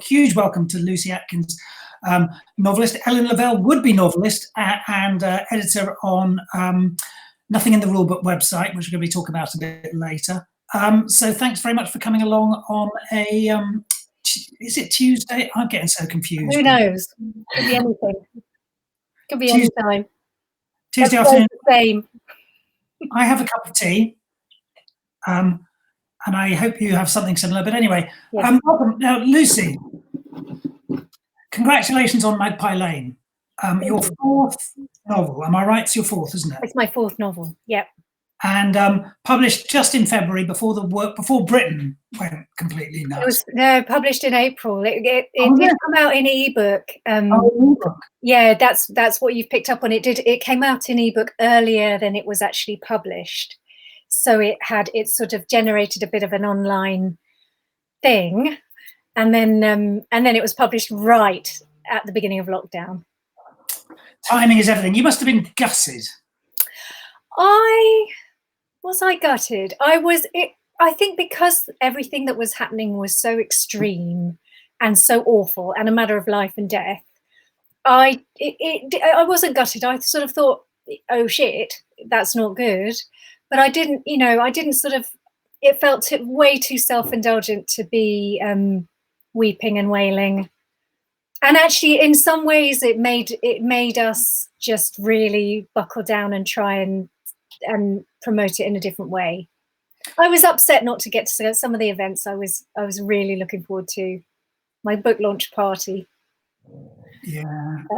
huge welcome to Lucy Atkins, novelist, Ellen Lavelle, would-be novelist and editor on Nothing in the Rulebook website, which we're going to be talking about a bit later. So thanks very much for coming along on a, is it Tuesday? I'm getting so confused. Who knows? Could be anything. Could be any time. Tuesday afternoon. Same. I have a cup of tea. And I hope you have something similar. But anyway, yes. Welcome. Now, Lucy, congratulations on Magpie Lane. Your fourth novel. Am I right? It's your fourth, isn't it? It's my fourth novel. Yep. And published just in February before Britain went completely nuts. It was published in April. It did come out in ebook. ebook. Yeah, that's what you've picked up on. It came out in ebook earlier than it was actually published. So it sort of generated a bit of an online thing, and then it was published right at the beginning of lockdown. Timing is everything. You must have been gutted. Was I gutted? I think because everything that was happening was so extreme and so awful and a matter of life and death. I wasn't gutted. I sort of thought, oh shit, that's not good. But I didn't sort of, it felt way too self-indulgent to be weeping and wailing. And actually, in some ways, it made us just really buckle down and try and promote it in a different way. I was upset not to get to some of the events I was really looking forward to. My book launch party. Yeah,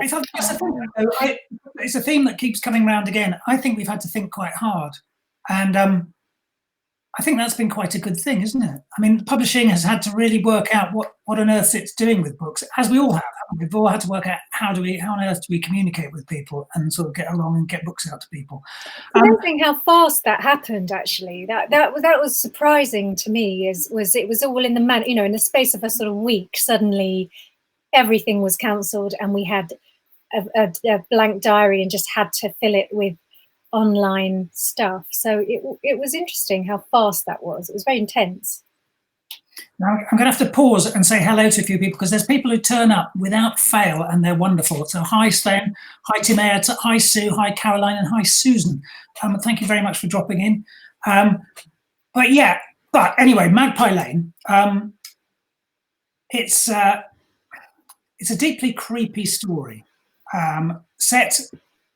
it's a theme that keeps coming around again. I think we've had to think quite hard. And I think that's been quite a good thing, isn't it? I mean, publishing has had to really work out what on earth it's doing with books, as we all have. We've all had to work out how on earth do we communicate with people and sort of get along and get books out to people. Amazing how fast that happened. Actually, that was surprising to me. It was all in in the space of a sort of week. Suddenly, everything was cancelled, and we had a blank diary and just had to fill it with online stuff. So it was interesting how fast that was. It was very intense. Now I'm going to have to pause and say hello to a few people because there's people who turn up without fail and they're wonderful. So hi Sven, hi Timea, hi Sue, hi Caroline, and hi Susan. Thank you very much for dropping in. But anyway, Magpie Lane. It's a deeply creepy story set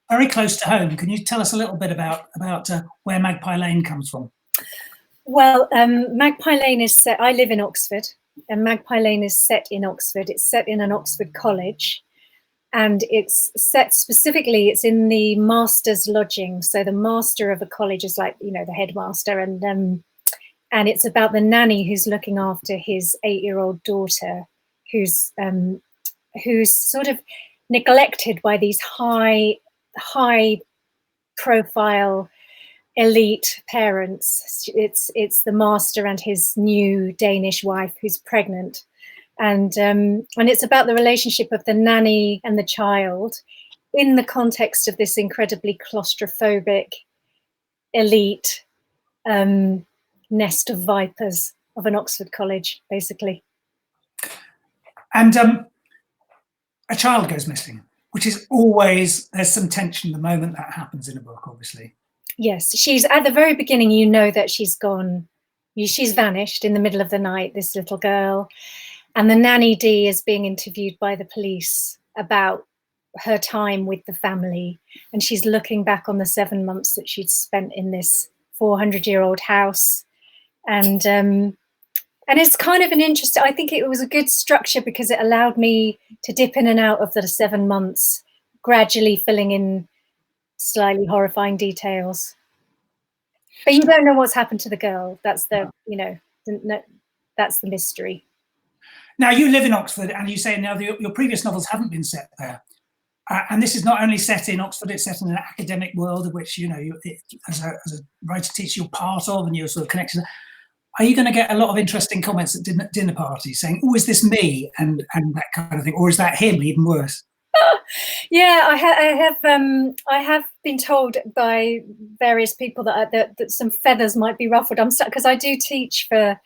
very close to home. Can you tell us a little bit about where Magpie Lane comes from? Well, Magpie Lane is set, I live in Oxford, and Magpie Lane is set in Oxford. It's set in an Oxford college, and it's set specifically, it's in the master's lodging. So the master of a college is like, the headmaster, and it's about the nanny who's looking after his 8-year-old daughter, who's sort of neglected by these high profile elite parents. It's the master and his new Danish wife who's pregnant, and it's about the relationship of the nanny and the child in the context of this incredibly claustrophobic elite nest of vipers of an Oxford college, basically. And a child goes missing, which is always, there's some tension the moment that happens in a book, obviously. Yes, she's at the very beginning, that she's gone, she's vanished in the middle of the night, this little girl. And the nanny D is being interviewed by the police about her time with the family. And she's looking back on the 7 months that she'd spent in this 400-year-old house. And it's kind of an interesting, I think it was a good structure because it allowed me to dip in and out of the 7 months, gradually filling in slightly horrifying details. But you don't know what's happened to the girl. That's the mystery. Now you live in Oxford, and you say now your previous novels haven't been set there. And this is not only set in Oxford, it's set in an academic world of which, as a writer teacher, you're part of and you're sort of connected. Are you going to get a lot of interesting comments at dinner parties saying, oh, is this me? And that kind of thing, or is that him, even worse? Yeah, I have been told by various people that some feathers might be ruffled. I'm stuck because I do teach for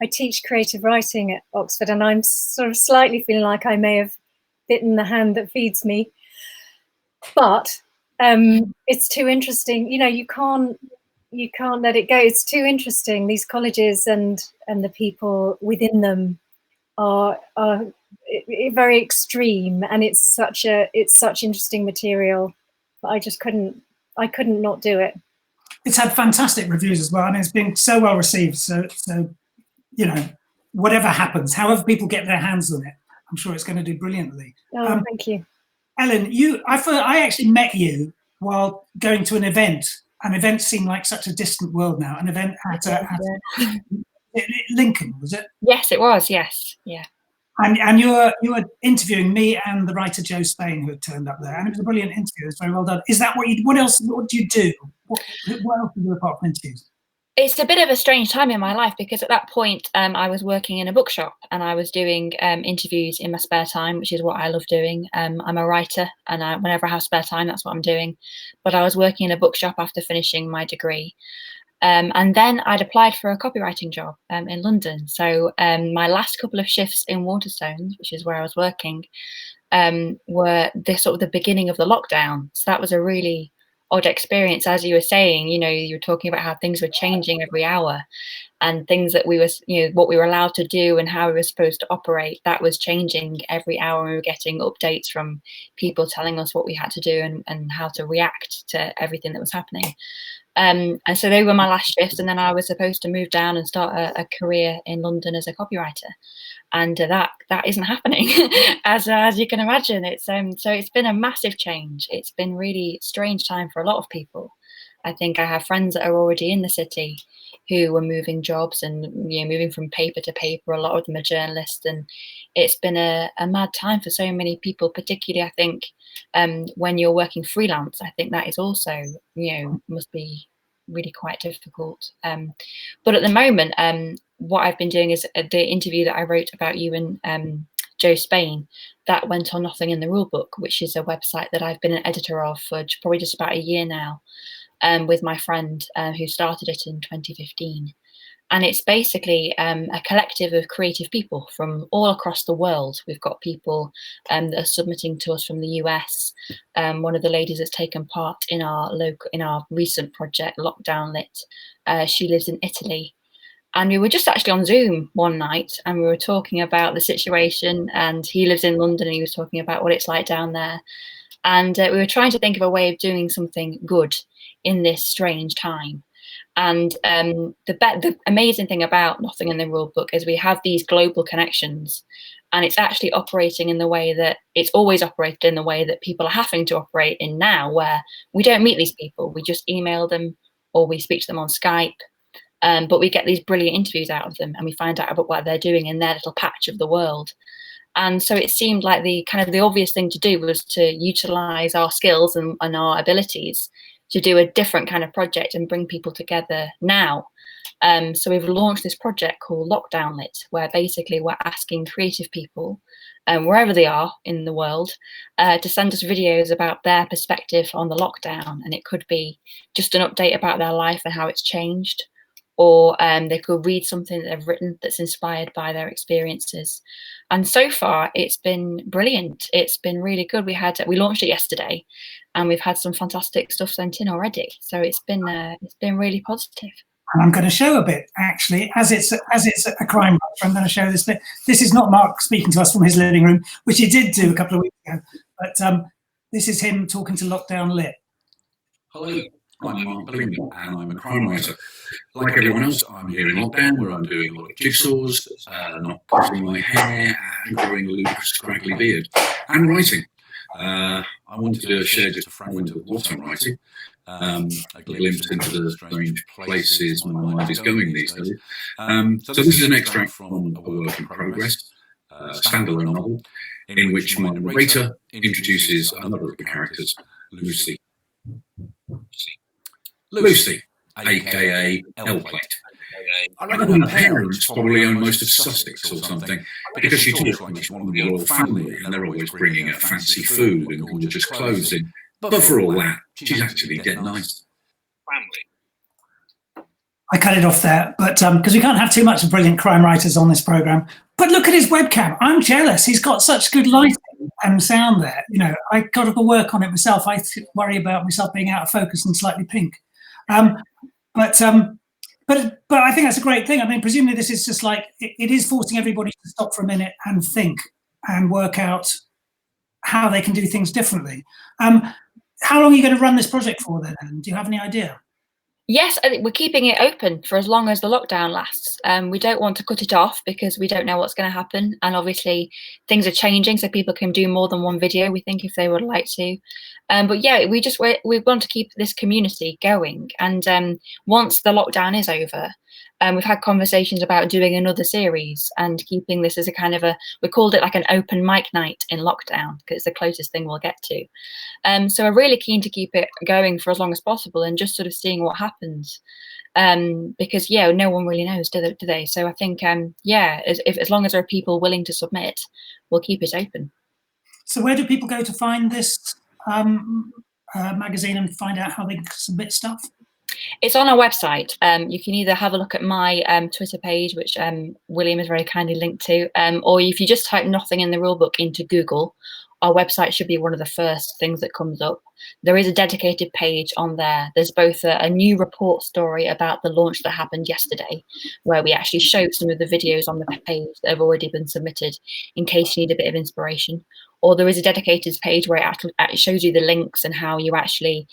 I teach creative writing at Oxford, and I'm sort of slightly feeling like I may have bitten the hand that feeds me. But it's too interesting. You know, you can't let it go. It's too interesting. These colleges and the people within them are very extreme, and it's such interesting material. But I just couldn't not do it. It's had fantastic reviews as well. I mean, it's been so well received. So you know, whatever happens, however people get their hands on it, I'm sure it's going to do brilliantly. Oh, thank you. Ellen, I actually met you while going to an event. An event seemed like such a distant world now. An event at Lincoln, was it? Yes, it was. Yes, yeah. And you were interviewing me and the writer Joe Spain, who had turned up there, and it was a brilliant interview. It was very well done. Is that what you? What else? What do you do? What else do you do apart from interviews? It's a bit of a strange time in my life, because at that point I was working in a bookshop, and I was doing interviews in my spare time, which is what I love doing. I'm a writer, and whenever I have spare time, that's what I'm doing. But I was working in a bookshop after finishing my degree. And then I'd applied for a copywriting job in London. So my last couple of shifts in Waterstones, which is where I was working, were the beginning of the lockdown. So that was a really odd experience. As you were saying, you know, you were talking about how things were changing every hour, and things that we were, you know, what we were allowed to do and how we were supposed to operate, that was changing every hour. We were getting updates from people telling us what we had to do and how to react to everything that was happening. And so they were my last shifts, and then I was supposed to move down and start a career in London as a copywriter, and that isn't happening, as you can imagine. It's so it's been a massive change. It's been really strange time for a lot of people. I think I have friends that are already in the city who were moving jobs and, you know, moving from paper to paper. A lot of them are journalists, and it's been a mad time for so many people, particularly I think when you're working freelance. I think that is also, you know, must be really quite difficult. But at the moment, what I've been doing is the interview that I wrote about you and Joe Spain, that went on Nothing in the Rulebook, which is a website that I've been an editor of for probably just about a year now, with my friend who started it in 2015. And it's basically a collective of creative people from all across the world. We've got people that are submitting to us from the US. One of the ladies that's taken part in our recent project, Lockdown Lit, she lives in Italy. And we were just actually on Zoom one night, and we were talking about the situation, and he lives in London, and he was talking about what it's like down there. And we were trying to think of a way of doing something good in this strange time. And the amazing thing about Nothing in the Rulebook is we have these global connections, and it's actually operating in the way that it's always operated in the way that people are having to operate in now, where we don't meet these people. We just email them or we speak to them on Skype. But we get these brilliant interviews out of them, and we find out about what they're doing in their little patch of the world. And so it seemed like the obvious thing to do was to utilize our skills and our abilities to do a different kind of project and bring people together now. So we've launched this project called Lockdown Lit, where basically we're asking creative people, wherever they are in the world, to send us videos about their perspective on the lockdown. And it could be just an update about their life and how it's changed, or they could read something that they've written that's inspired by their experiences. And so far, it's been brilliant. It's been really good. We launched it yesterday, and we've had some fantastic stuff sent in already. So it's been really positive. And I'm going to show a bit, actually, as it's a crime writer. I'm going to show this bit. This is not Mark speaking to us from his living room, which he did do a couple of weeks ago. But this is him talking to Lockdown Lit. Hello. I'm Mark Billingham, and I'm a crime writer. Like everyone else, I'm here in lockdown, where I'm doing a lot of jigsaws, not cutting my hair, and growing a ludicrous scraggly beard, and writing. I wanted to share just a fragment of what I'm writing, a glimpse into the strange places my mind is going these days. So this is an extract from a work in progress, a standalone novel, in which my narrator introduces another of the characters, Lucy. Lucy, aka L-Plate. I reckon her parents probably own most of Sussex or something, because she talks like she's one of the royal family, and they're always bringing her fancy food and gorgeous clothes in. But for all that, she's actually dead nice. I cut it off there, but because we can't have too much of brilliant crime writers on this program. But look at his webcam. I'm jealous. He's got such good lighting and sound there. You know, I got to work on it myself. I worry about myself being out of focus and slightly pink. But I think that's a great thing. I mean, presumably this is just like it is forcing everybody to stop for a minute and think and work out how they can do things differently. How long are you going to run this project for then? Do you have any idea? Yes, I think we're keeping it open for as long as the lockdown lasts. We don't want to cut it off because we don't know what's going to happen. And obviously things are changing, so people can do more than one video, we think, if they would like to. But yeah, we want to keep this community going. And once the lockdown is over, we've had conversations about doing another series and keeping this as a kind of we called it like an open mic night in lockdown, because it's the closest thing we'll get to. So we're really keen to keep it going for as long as possible and just sort of seeing what happens. Because yeah, no one really knows, do they? So I think, yeah, as long as there are people willing to submit, we'll keep it open. So where do people go to find this magazine and find out how they can submit stuff? It's on our website. You can either have a look at my Twitter page, which William is very kindly linked to, or if you just type Nothing in the Rulebook into Google, our website should be one of the first things that comes up. There is a dedicated page on there. There's both a new report story about the launch that happened yesterday, where we actually show some of the videos on the page that have already been submitted in case you need a bit of inspiration. Or there is a dedicated page where it shows you the links and how you actually,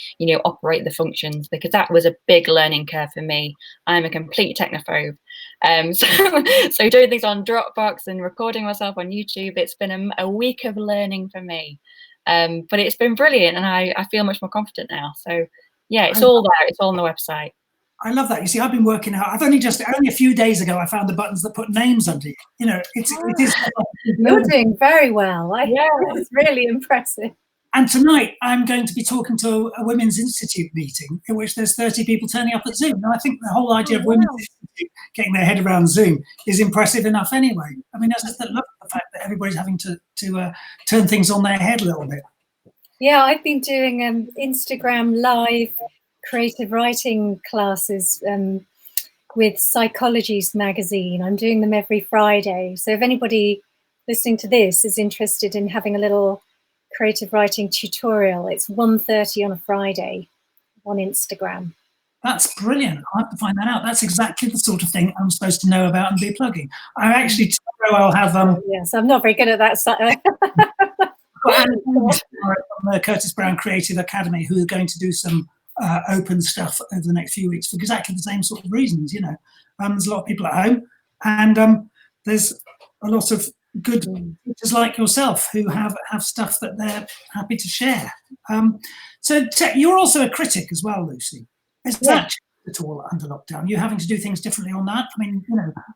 operate the functions, because that was a big learning curve for me. I'm a complete technophobe. So doing things on Dropbox and recording myself on YouTube, it's been a week of learning for me. But it's been brilliant, and I feel much more confident now. So yeah, it's all there. It's all on the website. I love that. You see, I've been working out. I've only a few days ago, I found the buttons that put names under you. It is. You're doing very well. Yeah, it's really impressive. And tonight, I'm going to be talking to a Women's Institute meeting in which there's 30 people turning up at Zoom. Now, I think the whole idea of Women's Institute getting their head around Zoom is impressive enough anyway. I mean, I just love the fact that everybody's having to turn things on their head a little bit. Yeah, I've been doing Instagram live creative writing classes with Psychologies magazine. I'm doing them every Friday. So if anybody listening to this is interested in having a little creative writing tutorial, it's 1:30 on a Friday on Instagram. That's brilliant. I'll have to find that out. That's exactly the sort of thing I'm supposed to know about and be plugging. I actually, tomorrow I'll have... Yes, I'm not very good at that. From the Curtis Brown Creative Academy, who are going to do some open stuff over the next few weeks for exactly the same sort of reasons. There's a lot of people at home, and there's a lot of good teachers like yourself who have stuff that they're happy to share. So you're also a critic as well, Lucy. Is that at all under lockdown? You're having to do things differently on that? I mean,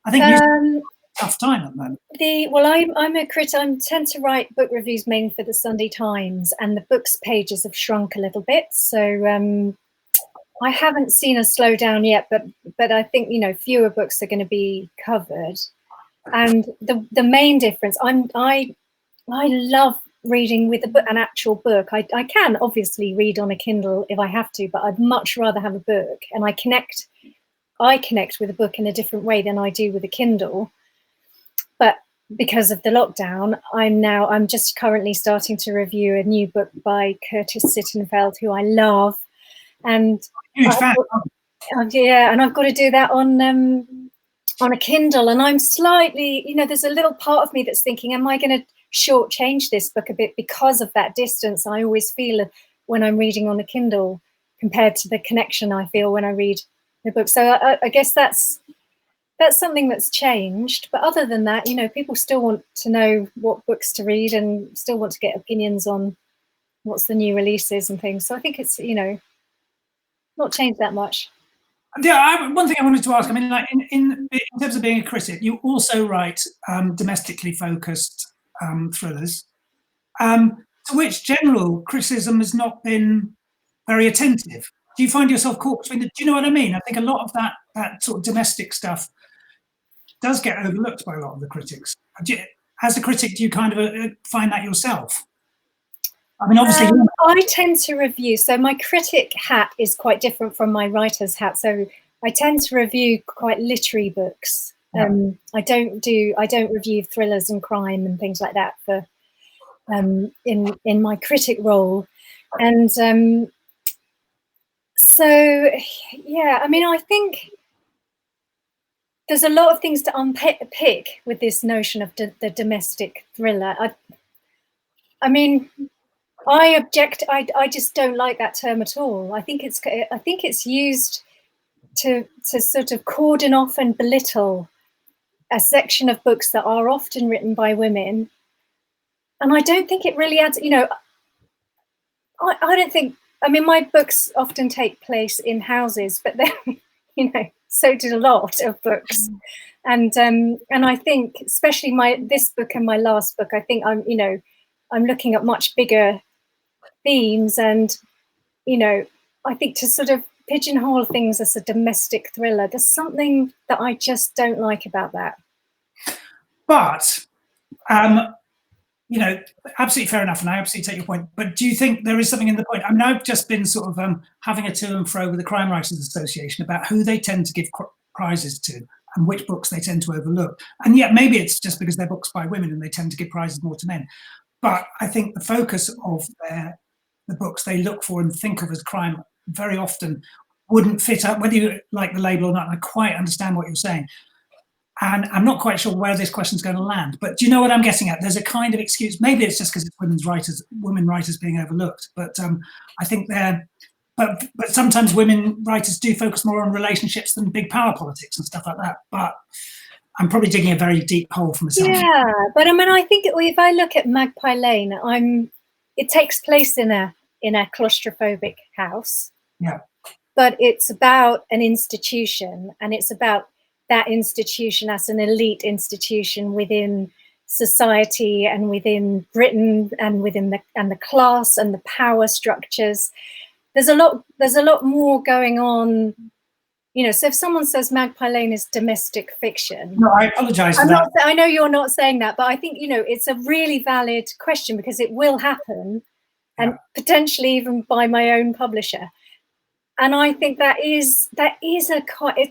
I think you tough time at the moment. I'm a critic. I tend to write book reviews mainly for the Sunday Times, and the books pages have shrunk a little bit. So I haven't seen a slowdown yet, but I think fewer books are going to be covered. And the main difference, I love reading with an actual book. I can obviously read on a Kindle if I have to, but I'd much rather have a book, and I connect with a book in a different way than I do with a Kindle. But because of the lockdown, I'm just currently starting to review a new book by Curtis Sittenfeld, who I love, and and I've got to do that on a Kindle, and I'm slightly, there's a little part of me that's thinking, am I going to shortchange this book a bit because of that distance I always feel when I'm reading on a Kindle compared to the connection I feel when I read the book? So I guess that's something that's changed. But other than that, people still want to know what books to read and still want to get opinions on what's the new releases and things. So I think it's, not changed that much. Yeah, one thing I wanted to ask, I mean, like in terms of being a critic, you also write domestically focused thrillers, to which general criticism has not been very attentive. Do you find yourself caught between do you know what I mean? I think a lot of that sort of domestic stuff does get overlooked by a lot of the critics. As a critic, do you kind of find that yourself? I mean, obviously, I tend to review. So my critic hat is quite different from my writer's hat. So I tend to review quite literary books. Yeah. I don't review thrillers and crime and things like that for in my critic role. And so yeah, I mean, I think there's a lot of things to unpick with this notion of the domestic thriller. I mean, I object. I just don't like that term at all. I think it's used to sort of cordon off and belittle a section of books that are often written by women, and I don't think it really adds. You know, I don't think. I mean, my books often take place in houses, but then, you know, so did a lot of books. And I think, especially this book and my last book, I think I'm looking at much bigger themes, and I think to sort of pigeonhole things as a domestic thriller, there's something that I just don't like about that. But absolutely fair enough, and I absolutely take your point. But do you think there is something in the point? I mean, I've just been sort of having a to and fro with the Crime Writers Association about who they tend to give prizes to and which books they tend to overlook. And yet maybe it's just because they're books by women and they tend to give prizes more to men. But I think the focus of the books they look for and think of as crime very often wouldn't fit up, whether you like the label or not. And I quite understand what you're saying. And I'm not quite sure where this question's going to land, but do you know what I'm getting at? There's a kind of excuse. Maybe it's just because it's women writers being overlooked. But I think but sometimes women writers do focus more on relationships than big power politics and stuff like that. But I'm probably digging a very deep hole for myself. Yeah, but I mean, I think if I look at Magpie Lane, it takes place in a claustrophobic house. Yeah. But it's about an institution, and it's about that institution as an elite institution within society and within Britain and within the class and the power structures. There's a lot more going on. So if someone says Magpie Lane is domestic fiction, no, I apologise for that. I know you're not saying that, but I think it's a really valid question, because it will happen, and potentially even by my own publisher. And I think it's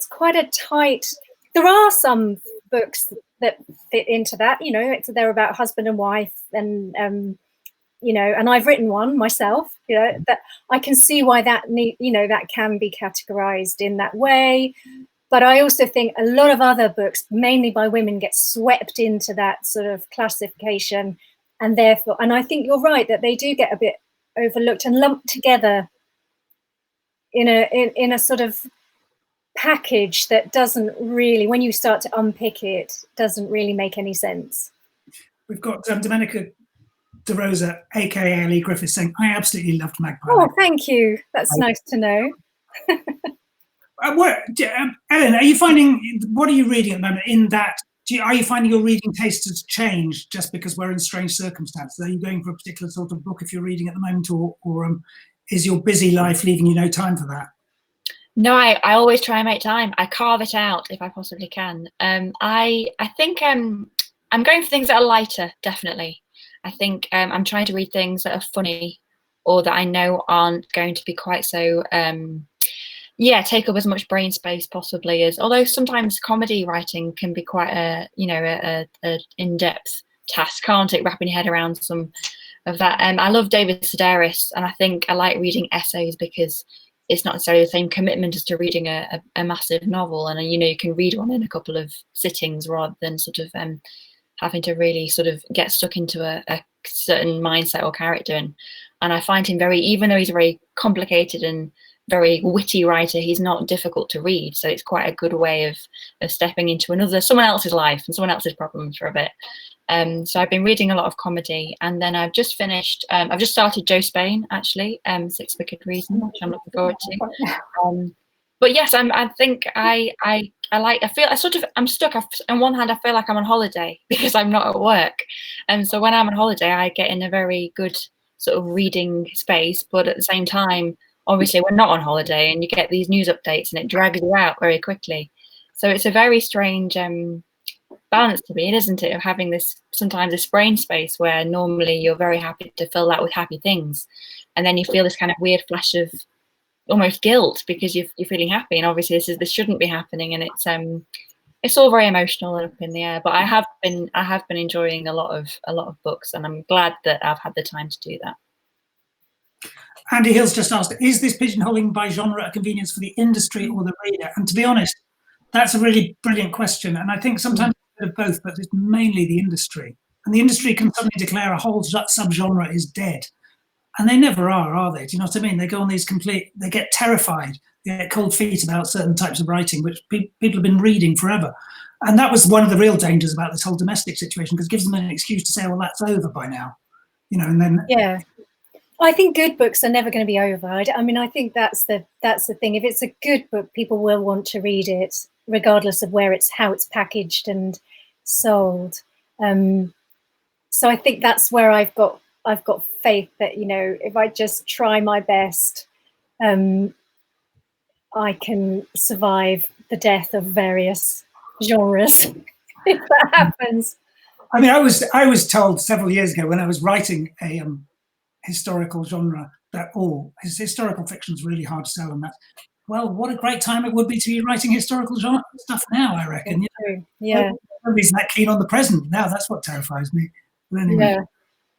quite a tight. There are some books that fit into that. They're about husband and wife, and and I've written one myself. That I can see why that that can be categorized in that way. But I also think a lot of other books, mainly by women, get swept into that sort of classification, and therefore, and I think you're right that they do get a bit overlooked and lumped together in a sort of package that doesn't really, when you start to unpick it, doesn't really make any sense. We've got Domenica De Rosa, aka Ellie Griffiths, saying, I absolutely loved Magpie. Oh, thank you. That's nice to know. Ellen, are you finding, what are you reading at the moment in that? Are you finding your reading taste has changed just because we're in strange circumstances? Are you going for a particular sort of book if you're reading at the moment, or is your busy life leaving you no time for that? No, I always try and make time. I carve it out if I possibly can. I think I'm going for things that are lighter, definitely. I think I'm trying to read things that are funny, or that I know aren't going to be quite so take up as much brain space possibly as. Although sometimes comedy writing can be quite a in-depth task, can't it? Wrapping your head around some of that. I love David Sedaris, and I think I like reading essays because it's not necessarily the same commitment as to reading a massive novel, and you can read one in a couple of sittings rather than sort of having to really sort of get stuck into a certain mindset or character. And I find him even though he's a very complicated and very witty writer, he's not difficult to read. So it's quite a good way of stepping into someone else's life and someone else's problems for a bit. So I've been reading a lot of comedy, and then I've just started Joe Spain, actually, Six Wicked Reasons, which I'm looking forward to. But yes, I think I'm stuck. On one hand, I feel like I'm on holiday because I'm not at work. And so when I'm on holiday, I get in a very good sort of reading space. But at the same time, obviously, we're not on holiday, and you get these news updates and it drags you out very quickly. So it's a very strange balance to me, isn't it, of having sometimes this brain space where normally you're very happy to fill that with happy things. And then you feel this kind of weird flash of almost guilt because you're feeling happy, and obviously this shouldn't be happening, and it's all very emotional and up in the air. But I have been enjoying a lot of books, and I'm glad that I've had the time to do that. Andy Hill's just asked, is this pigeonholing by genre a convenience for the industry or the reader? And to be honest, that's a really brilliant question. And I think sometimes it's a bit of both, but it's mainly the industry. And the industry can suddenly declare a whole subgenre is dead. And they never are they? Do you know what I mean? They go on these they get terrified, they get cold feet about certain types of writing, which people have been reading forever. And that was one of the real dangers about this whole domestic situation, because it gives them an excuse to say, well, that's over by now. You know, and then... Yeah. I think good books are never going to be over. I mean, I think that's the thing. If it's a good book, people will want to read it, regardless of how it's packaged and sold. So I think that's where I've got faith that, you know, if I just try my best, I can survive the death of various genres if that happens. I mean, I was told several years ago when I was writing a historical genre that historical fiction is really hard to sell, and that's, well, what a great time it would be to be writing historical genre stuff now, I reckon. You know? Yeah. Nobody's that keen on the present now. That's what terrifies me. But anyway.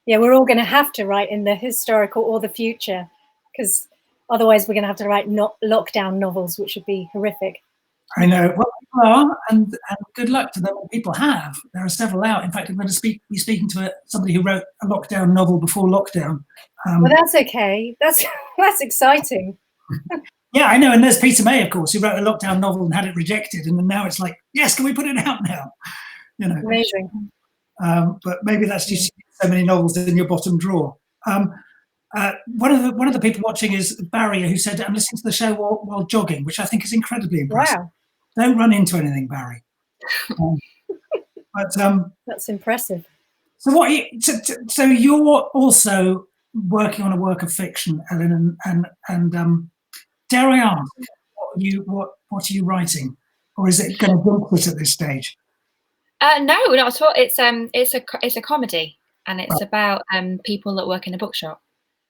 Yeah, we're all going to have to write in the historical or the future, because otherwise we're going to have to write lockdown novels, which would be horrific. I know. Well, people are, and good luck to them. People have. There are several out. In fact, I'm going to be speaking to somebody who wrote a lockdown novel before lockdown. Well, that's okay. That's exciting. Yeah, I know. And there's Peter May, of course, who wrote a lockdown novel and had it rejected, and then now it's like, yes, can we put it out now? You know, amazing. But maybe that's just so many novels in your bottom drawer. One of the people watching is Barry, who said, I'm listening to the show while jogging, which I think is incredibly impressive. Wow. Don't run into anything, Barry. That's impressive. So you're also working on a work of fiction, Ellen, and dare I ask, what are you writing, or is it going to dump it at this stage? No, not at all. It's a comedy, and it's about people that work in a bookshop.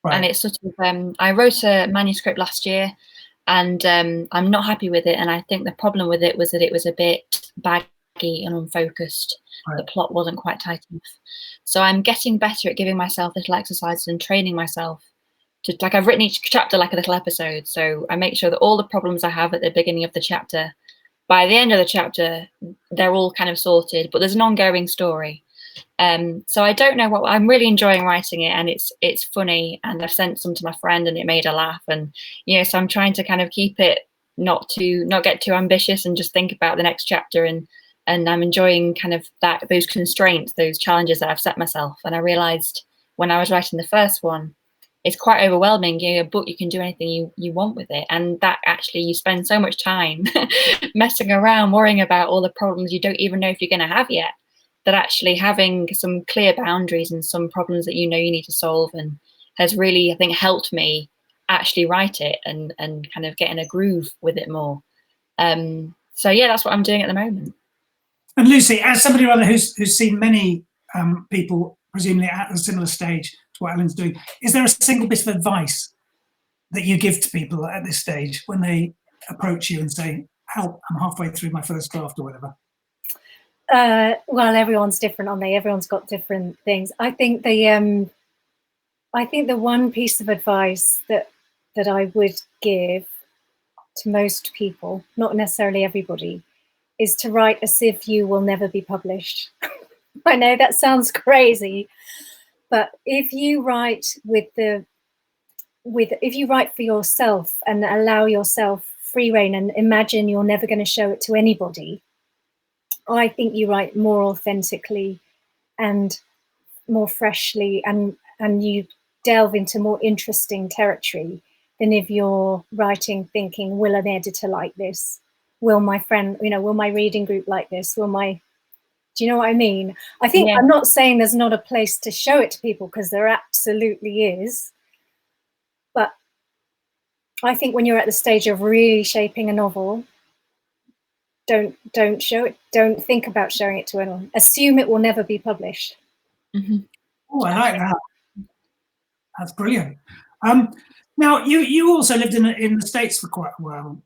Right. And it's sort of I wrote a manuscript last year, and I'm not happy with it. And I think the problem with it was that it was a bit baggy and unfocused. Right. The plot wasn't quite tight enough. So I'm getting better at giving myself little exercises and training myself to, like, I've written each chapter like a little episode. So I make sure that all the problems I have at the beginning of the chapter, by the end of the chapter, they're all kind of sorted, but there's an ongoing story. So I don't know what, I'm really enjoying writing it, and it's funny, and I've sent some to my friend and it made her laugh, and you know, so I'm trying to kind of keep it not get too ambitious and just think about the next chapter, and I'm enjoying kind of those constraints, those challenges that I've set myself. And I realized when I was writing the first one, it's quite overwhelming. You know, a book, you can do anything you want with it, and that actually you spend so much time messing around, worrying about all the problems you don't even know if you're going to have yet, that actually having some clear boundaries and some problems that you know you need to solve and has really, I think, helped me actually write it and kind of get in a groove with it more. So yeah, that's what I'm doing at the moment. And Lucy, as somebody or other who's seen many people presumably at a similar stage to what Ellen's doing, is there a single bit of advice that you give to people at this stage when they approach you and say, help, I'm halfway through my first draft or whatever? Well, everyone's different, aren't they? Everyone's got different things. I think the one piece of advice that I would give to most people, not necessarily everybody, is to write as if you will never be published. I know that sounds crazy, but if you write if you write for yourself and allow yourself free rein and imagine you're never going to show it to anybody, I think you write more authentically and more freshly, and you delve into more interesting territory than if you're writing thinking, will an editor like this? Will my friend, will my reading group like this? Do you know what I mean? I think, yeah. I'm not saying there's not a place to show it to people, because there absolutely is. But I think when you're at the stage of really shaping a novel, don't show it. Don't think about showing it to anyone. Assume it will never be published. Mm-hmm. Oh, I like that. That's brilliant. Now, you also lived in the States for quite a while.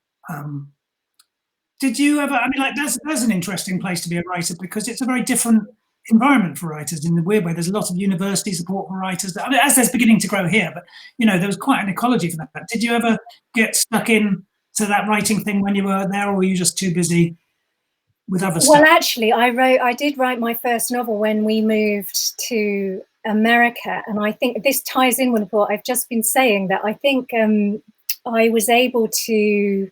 Did you ever? I mean, like that's an interesting place to be a writer because it's a very different environment for writers in the weird way. There's a lot of university support for writers. I mean, as there's beginning to grow here, but there was quite an ecology for that. Did you ever get stuck in to that writing thing when you were there, or were you just too busy with other stuff? Well, actually, I did write my first novel when we moved to America, and I think this ties in with what I've just been saying, that I think I was able to,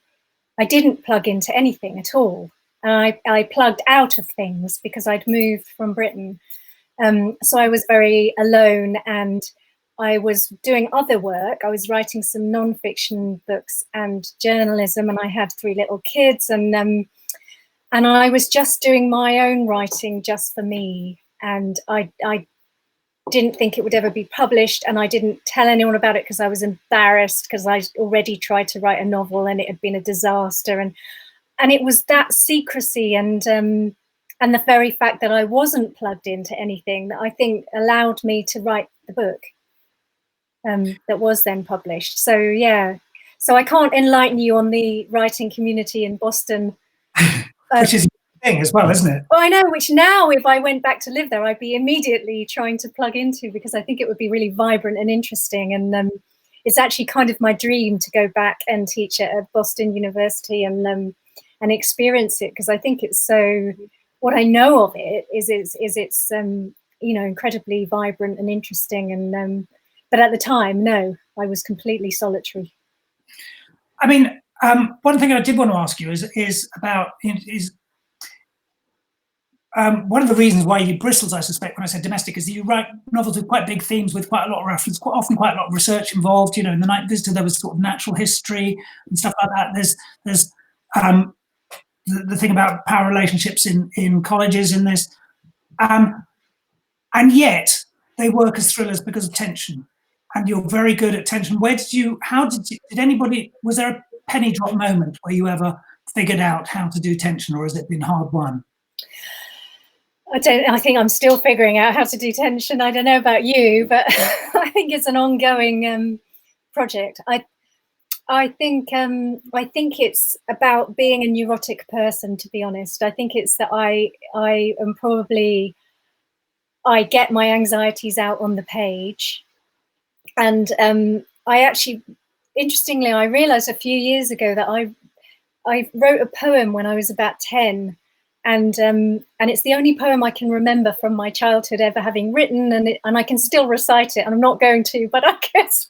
I didn't plug into anything at all. I plugged out of things because I'd moved from Britain. So I was very alone, and I was doing other work. I was writing some non-fiction books and journalism, and I had 3 little kids, and I was just doing my own writing just for me. And I didn't think it would ever be published, and I didn't tell anyone about it because I was embarrassed, because I already tried to write a novel and it had been a disaster. And it was that secrecy and the very fact that I wasn't plugged into anything that I think allowed me to write the book that was then published. So yeah, so I can't enlighten you on the writing community in Boston. Which is a thing as well, isn't it? Well, I know, which now if I went back to live there, I'd be immediately trying to plug into, because I think it would be really vibrant and interesting. And it's actually kind of my dream to go back and teach at Boston University and experience it, because I think it's so, what I know of it is it's incredibly vibrant and interesting. And but at the time, no, I was completely solitary. I mean, one thing I did want to ask you is about one of the reasons why you bristles, I suspect, when I said domestic, is that you write novels with quite big themes, with quite a lot of reference, quite often quite a lot of research involved. In The Night Visitor, there was sort of natural history and stuff like that. There's the thing about power relationships in colleges in this, and yet they work as thrillers because of tension, and you're very good at tension. Did anybody, was there a penny drop moment where you ever figured out how to do tension, or has it been hard won? I think I'm still figuring out how to do tension. I don't know about you, but I think it's an ongoing project. I think it's about being a neurotic person, to be honest. I think it's that I am probably, I get my anxieties out on the page. And I actually, interestingly, I realized a few years ago that I wrote a poem when I was about 10. And it's the only poem I can remember from my childhood ever having written, and I can still recite it. And I'm not going to, but I guess.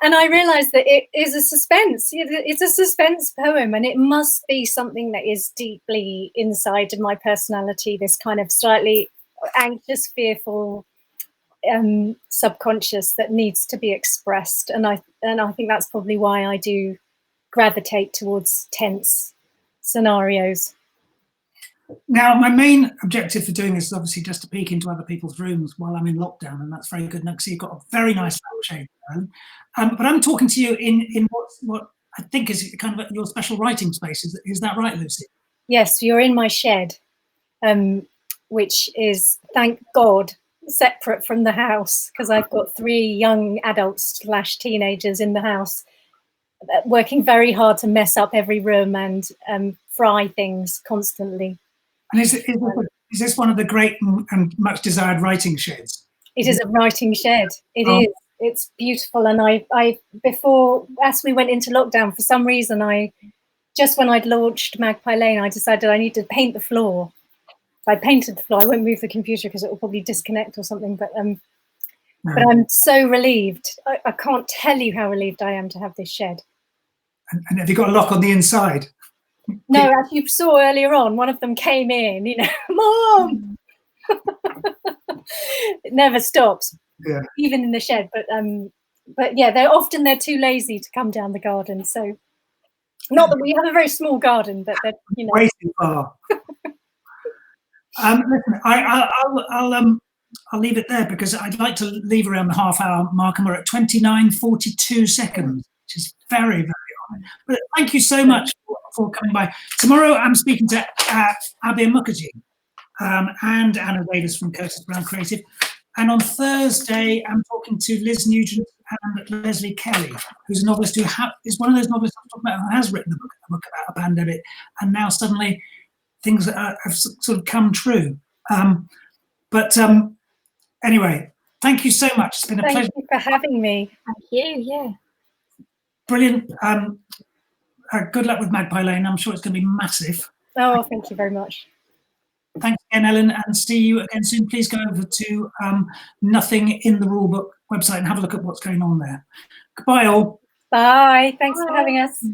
And I realised that it is a suspense. It's a suspense poem, and it must be something that is deeply inside of my personality. This kind of slightly anxious, fearful, subconscious that needs to be expressed. And I think that's probably why I do gravitate towards tense scenarios. Now, my main objective for doing this is obviously just to peek into other people's rooms while I'm in lockdown, and that's very good. Now, so you've got a very nice shade, but I'm talking to you in what I think is kind of your special writing space. Is that right, Lucy? Yes, you're in my shed, which is, thank God, separate from the house, because I've got 3 young adults / teenagers in the house working very hard to mess up every room and fry things constantly. And is this one of the great and much desired writing sheds? It is a writing shed. It is. It's beautiful. And I before, as we went into lockdown, for some reason, just when I'd launched Magpie Lane, I decided I need to paint the floor. So I painted the floor. I won't move the computer because it will probably disconnect or something. But I'm so relieved. I can't tell you how relieved I am to have this shed. And have you got a lock on the inside? No, as you saw earlier on, one of them came in, Mom! It never stops, even in the shed. But yeah, they're too lazy to come down the garden. So, not that we have a very small garden, but they're, way too far. Listen, I'll leave it there because I'd like to leave around the half-hour mark, and we're at 29:42 seconds, which is very, very high. But thank you so much for coming by. Tomorrow I'm speaking to Abir Mukherjee and Anna Davis from Curtis Brown Creative. And on Thursday, I'm talking to Liz Nugent and Leslie Kelly, who's a novelist who is one of those novelists I'm talking about who has written a book about a pandemic, and now suddenly things have sort of come true. Anyway, thank you so much. It's been a pleasure. Thank you for having me. Thank you. Yeah. Brilliant. Good luck with Magpie Lane. I'm sure it's going to be massive. Oh, thank you very much. Thanks again, Ellen, and see you again soon. Please go over to Nothing in the Rulebook website and have a look at what's going on there. Goodbye, all. Bye. Thanks for having us.